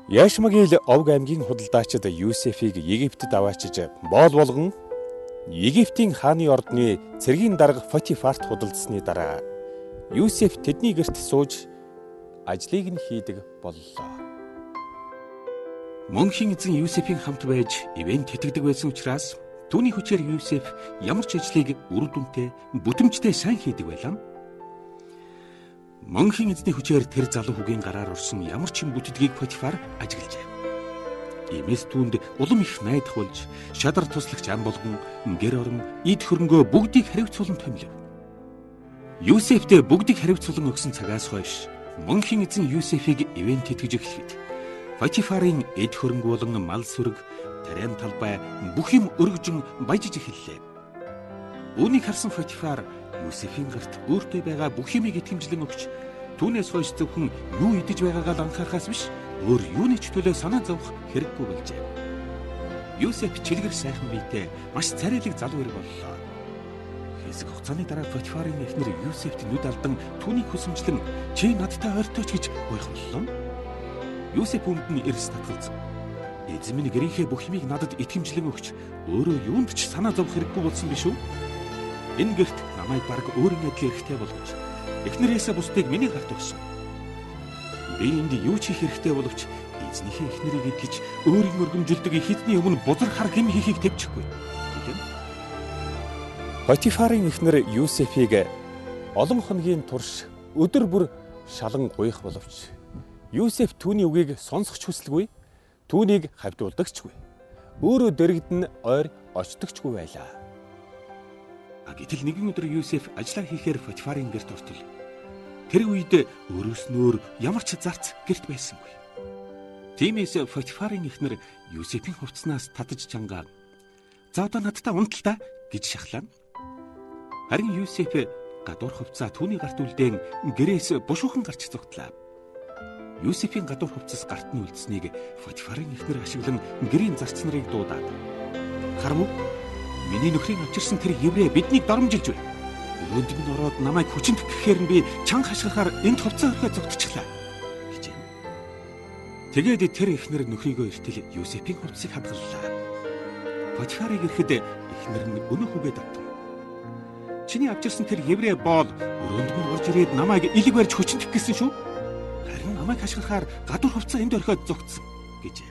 Яшмагил Овг аймгийн худалдаачид Юсефийг Египтэд аваачиж боол болгон Египтийн хааны ордны цэргийн дарга Потифарт худалдсаны дараа Юсеф тэдний гэрт сууж ажлыг нь хийдэг боллоо. Мөнхийн эзэн Юсефийн хамт байж ивэн тэтгэдэг байсан учраас түүний хүчээр Юсеф ямар ч ажлыг үр дүнтэй, бүтэмжтэй сайн хийдэг байлаа. Мөнхийн эзний хүчээр тэр залуу хүүгийн гараар орсон ямар ч юм бүтдгийг Потифар ажиглажээ. Иймээс түүнд улам их найдах болж шадар туслагч ам болгон гэр орон эд хөрөнгөө бүгдийг хариуцуулан томилов. Юсефтэй бүгдийг хариуцуулан өгсөн цагаас хойш мөнхийн эзэн Юсефийг ивэн тэтгэж эхлэхэд Потифарын эд хөрөнгө болон мал сүрэг, тариан талбай бүх юм өргөжин баяжиж эхэллээ. Үүнийг харсан Потифар Юсефийн гарт өөртөө байгаа бүх юмыг итгэмжлэн өгч түүнээс хойш зөвхөн юу идэж байгаагаа л анхаарахаас биш өөр юуны ч төлөө санаа зовох хэрэггүй болжээ. Юсеф чилгэр сайхан биетэй маш царайлаг залуу хэрэг боллоо. Хэсэг хугацааны дараа Потифарын эхнэр Юсефт нүд алдан түүнийг хүсэмжлэн чи надтай ойртооч гэж гуйх боллоо. Юсеф үүнд нь эрс татгалзав. Эзэн минь гэрийнхээ бүх юмыг надад итгэмжлэн өгч өөрөө юунд ч санаа зовох хэрэггүй болсон биш үү? Энэ гэрт намайг бараг өөрийн адил эрхтэй болгож эхнэрээсээ бусдыг миний гарт өгсөн. Би энд юу ч хийх хэрэгтэй боловч эзнийхээ эхнэрийг эдлэж өөрийн өргөмжилдэг хэдний өмнө бузар хар гэм хийхийг тавьчихгүй. Потифарын эхнэр Юсефийг олон хоногийн турш өдөр бүр шалан гуйх боловч Юсеф түүний үгийг сонсох хүсэлгүй, түүнийг хавдуулдагчгүй. Өөрөө дэрэгдэн ойр очдогчгүй байлаа. Гэтэл нэгэн өдөр Юсеф ажиллаа хийхээр Потифарын гэрт ортол. Тэр үед өөрөөснөөр ямар ч зарц гэрт байсангүй. Тиймээс Потифарын эхнэр Юсефийн хувцснаас татаж чангаа. За одоо надтай унтал та гэж шахлаа. Харин Юсеф гадуур хувцаа түүний гарт үлдээн гэрээс бушуухан гарч зогтлаа. Юсефийн гадуур хувцас гарт нь үлдсэнийг Потифарын эхнэр ашиглан гэрийн зарц нарыг дуудаад "Харав уу? Миний нөхрийг авчирсан тэр еврей биднийг доромжилж байна. Өрөөнд минь ороод намайг хүчинт гэхээр нь би чанга хашгирахаар энд хувцас өрхөө зогтчихлаа" гэжээ. Тэгээд тэр эхнэр нөхрийгөө эртэл Юсефийн хувцсыг хадгаллаа. Потифарыг ирэхэд эхнэр нь өнөөх үгээд автав. "Чиний авчирсан тэр еврей боол өрөөнд минь орж ирээд намайг илэг барьж хүчинт гэсэн шүү. Харин намайг хашгирахаар гадуур хувцас энд орхиод зогтсон" гэжээ.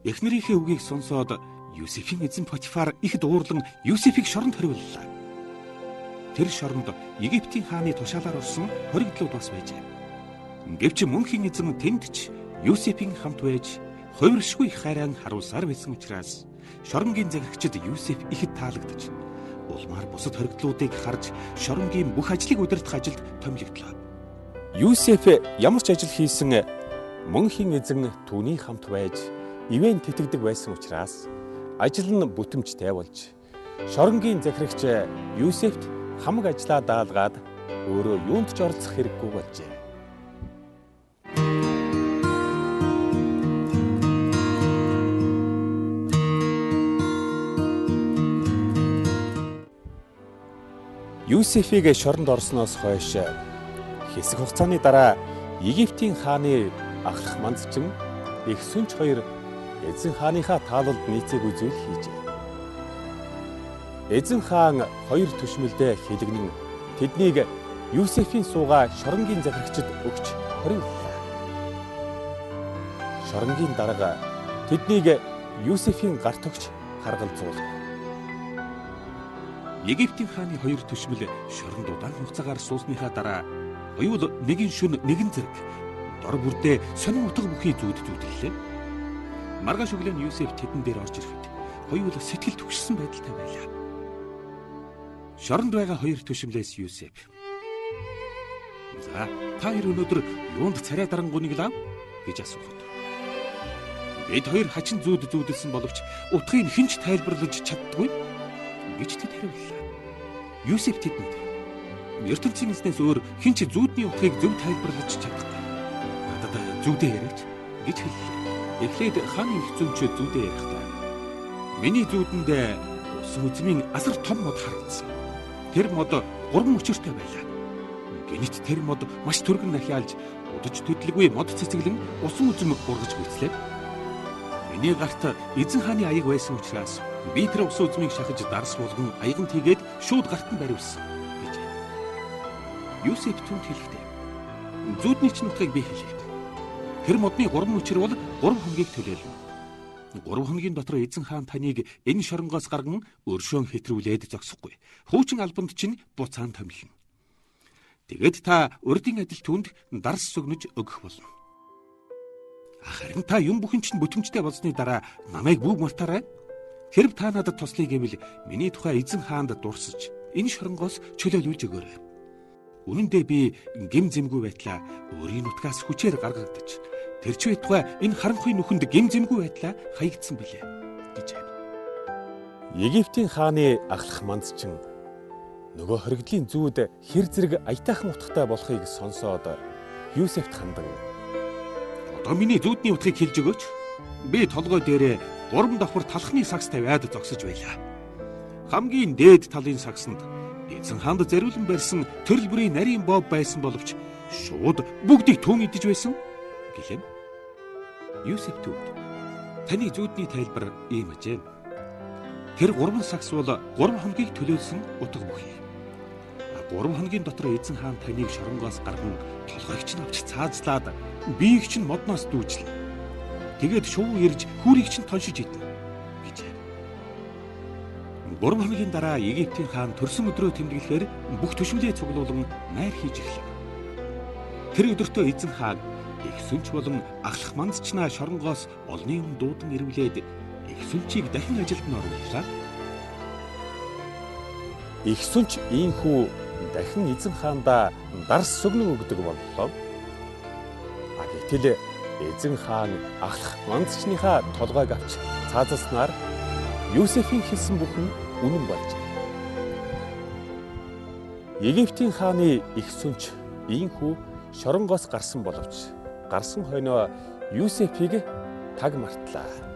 Эхнэрийнхээ үгийг сонсоод Юсефийн эзэн Потифар их дуурлан Юсефийг шоронд хориглолоо. Тэр шоронд Египтийн хааны тушаалаар орсон хоригдлууд бас байжээ. Гэвч мөнхийн эзэн тэнд ч Юсефийн хамт байж хувиршгүй их хайран харуулсаар байсан учраас шоронгийн захирагчид Юсеф ихэд таалагдж улмаар бусад хоригдлуудыг харж шоронгийн бүх ажлыг удирдах ажилд томилогдлоо. Юсеф ямар ч ажил хийсэн мөнхийн эзэн түүний хамт байж ивэн тэтгэдэг байсан учраас ажил нь бүтэмжтэй болж шоронгийн захирагч Юсефт хамаг ажлаа даалгаад өөрөө юунд ч оролцох хэрэггүй болжээ. Юсефийг шоронд орсноос хойш хэсэг хугацааны дараа Египтийн хааны ахлах мандчин их сүнж хоёр эзэн хааныхаа таалалд нийцээг үзүүл хийжээ. Эзэн хаан хоёр түшмэлдээ хэлгэнэн тэднийг Юсефийн суугаа шоронгийн захирагчид өгч хориглолоо. Шоронгийн дарга тэднийг Юсефийн гарт өгч харгалзуулав. Египтийн хааны хоёр түшмэл шоронд удаан хугацаагаар суусныхаа дараа оюул нэгэн шөнө нэгэн зэрэг дор бүрдээ сонин утга бүхий зүүдэллээ. Маргааш өглөө нь Юсеф тэдэн дээр орж ирэхэд хоёул сэтгэл түгшсэн байдалтай байлаа. Шоронд байгаа хоёр түшмлээс Юсеф "За, та хоёр өнөөдөр юунд царай дарангууныг лав?" гэж асуухад "Бид хоёр хачин зүүдэлсэн боловч утгыг хинч тайлбарлаж чаддгүй" гэж тэд хариуллаа. Юсеф тэдэнд "Ертөнцийн эзнээс өөр хинч зүүдний утгыг зөв тайлбарлаж чадахгүй. Надад зүүдээ яриач" гэж хэллээ. Эхлээд хааны их зүнч зүүдээ ярихдаа "Миний зүүдэнд усан үзмийн асар том мод харагдсан. Тэр мод 3 өчиртэй байлаа" Гэнэт тэр мод маш түргэн нахиалж удаж төдлөггүй мод цэцэглэн усан үзэм ургаж гүйцлээ. Миний гарт эзэн хааны аяг байсан учраас би тэр усан үзмийг шахаж дарс болгон аяган тийгээд шууд гарт нь бариулсан гэж. Юсеф түнд хэлэхдээ зүүдний ч нутгийг би хэлээ. Тэр модны 3 мөчөр бол 3 хоногийг төлөөлнө. 3 хоногийн дотор эзэн хаан таныг энэ шоронгоос гарган өршөөн хэтрүүлээд зогсохгүй. Хуучин албанд чинь буцаан томилно. Тэгээд та урдын адил түнд дарс сүгнэж өгөх болно. Харин та юм бүхэн чинь бүтэмжтэй болсны дараа намайг бүгд мартаарай. Хэрв та надад туслая гэвэл миний тухай эзэн хаанд дурсаж энэ шоронгоос чөлөөлүүлж өгөөрэй. Үнэн дээр би гэм зэмгүй байтлаа өөрийн нутгаас хүчээр гаргагдаж тэр ч байтугай энэ харанхуй нүхэнд гэм зэмгүй байтлаа хаягдсан билээ гэж. Египтийн хааны ахлах мандчин нөгөө хоригдлын зүүд хэр зэрэг аятайхан утгатай болохыг сонсоод Юсефт хандан одоо миний зүүдний утгыг хэлж өгөөч. Би толгой дээрээ 3 давхар талхны сагс тавиад зогсож байлаа. Хамгийн дээд талын сагсанд эзэн хаанд зориулан барьсан төрөл бүрийн нарийн бов байсан боловч шууд бүгдийг түн идэж байсан гэлээ. Юсеф түүнд таны зүүдний тайлбар ийм ажээ. Тэр 3 сагс бол 3 хоногийг төлөөлсөн утга бүхий. 3 хоногийн дотор эзэн хаан таныг шоронгоос гарган толгойг чинь авч цаазлаад биеийг чинь модноос дүүжлээ. Тэгээд шувуу ирж хүрийг чинь тоншиж идэнэ гэж. 3 хоногийн дараа Египтийн хаан төрсөн өдрөө тэмдэглэхээр бүх төшмөлөө цуглуулан найр хийж эхлэв. Тэр өдөртөө эзэн хаан их сүнч болон ахлах мандчнаа шоронгоос олны юм дуудан ирвлээд их сүнчийг дахин ажилд нь орууллаа. Их сүнч ийхүү дахин эзэн хаандаа дарс сүгнэн өгдөг боллоо. Гэтэл эзэн хаан ахлах мандчныхаа толгойг авч цаазаснаар Юсефийн хэлсэн бүхэн үнэн болж. Египтийн хааны их сүнч ийхүү шоронгоос гарсан боловч гарсан хойноо Юсефийг таг мартлаа.